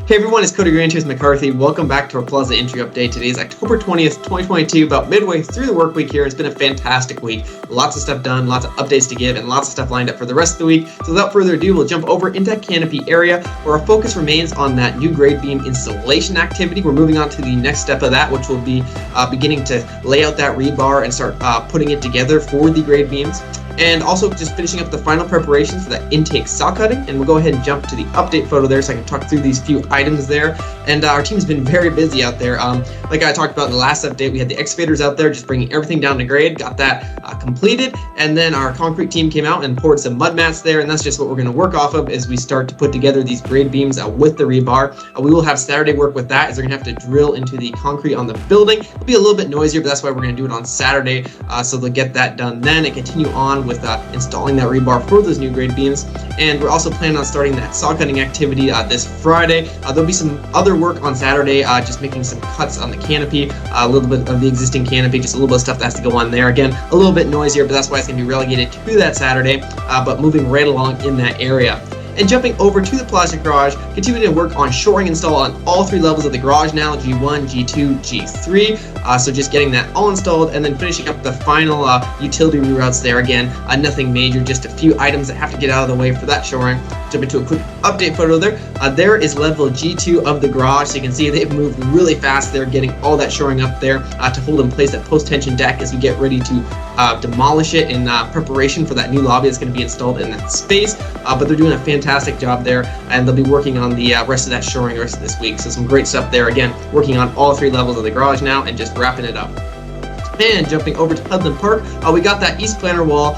Hey everyone, it's Cody Grantius McCarthy. Welcome back to our Plaza entry update. Today is October 20th, 2022, about midway through the work week here. It's been a fantastic week. Lots of stuff done, lots of updates to give, and lots of stuff lined up for the rest of the week. So without further ado, we'll jump over into that canopy area where our focus remains on that new grade beam installation activity. We're moving on to the next step of that, which will be beginning to lay out that rebar and start putting it together for the grade beams. And also just finishing up the final preparations for that intake saw cutting. And we'll go ahead and jump to the update photo there so I can talk through these few items there. And our team's been very busy out there. Like I talked about in the last update, we had the excavators out there just bringing everything down to grade, got that completed. And then our concrete team came out and poured some mud mats there. And that's just what we're going to work off of as we start to put together these grade beams with the rebar. We will have Saturday work with that as they're going to have to drill into the concrete on the building. It'll be a little bit noisier, but that's why we're going to do it on Saturday. So they'll get that done then and continue on with installing that rebar for those new grade beams. And we're also planning on starting that saw cutting activity this Friday. There'll be some other work on Saturday, just making some cuts on the canopy, a little bit of the existing canopy, just a little bit of stuff that has to go on there. Again, a little bit noisier, but that's why it's going to be relegated to that Saturday, but moving right along in that area. And jumping over to the Plaza garage, continuing to work on shoring install on all three levels of the garage now, G1, G2, G3. So just getting that all installed and then finishing up the final utility reroutes there. Again, nothing major, just a few items that have to get out of the way for that shoring. Jump into a quick update photo there. There is level G2 of the garage. So you can see they've moved really fast there, getting all that shoring up there to hold in place that post-tension deck as we get ready to demolish it in preparation for that new lobby that's going to be installed in that space. But they're doing a fantastic job there, and they'll be working on the rest of that shoring the rest of this week. So some great stuff there. Again, working on all three levels of the garage now and just wrapping it up. And jumping over to Hudland Park, we got that east planter wall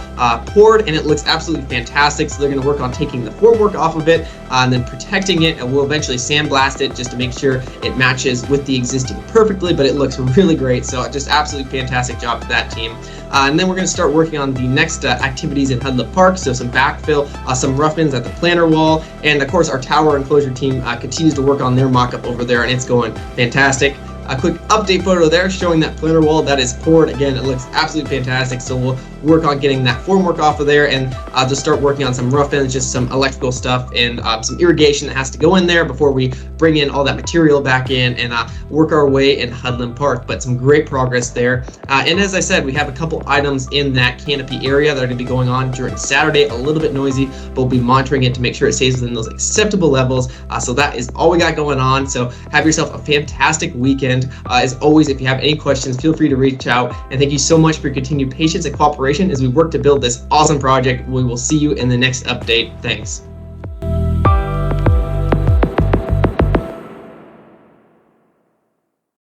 poured, and it looks absolutely fantastic. So they're going to work on taking the formwork off of it and then protecting it, and we'll eventually sandblast it just to make sure it matches with the existing perfectly, but it looks really great. So just absolutely fantastic job to that team. And then we're going to start working on the next activities in Hudland Park. So some backfill, some rough-ins at the planter wall, and of course our tower enclosure team continues to work on their mock-up over there, and it's going fantastic. A quick update photo there showing that planter wall that is poured. Again, it looks absolutely fantastic. So we'll work on getting that formwork off of there and just start working on some rough ends, just some electrical stuff and some irrigation that has to go in there before we bring in all that material back in and work our way in Hudland Park. But some great progress there. And as I said, we have a couple items in that canopy area that are going to be going on during Saturday. A little bit noisy, but we'll be monitoring it to make sure it stays within those acceptable levels. So that is all we got going on. So have yourself a fantastic weekend. As always, if you have any questions, feel free to reach out. And thank you so much for your continued patience and cooperation as we work to build this awesome project. We will see you in the next update. Thanks.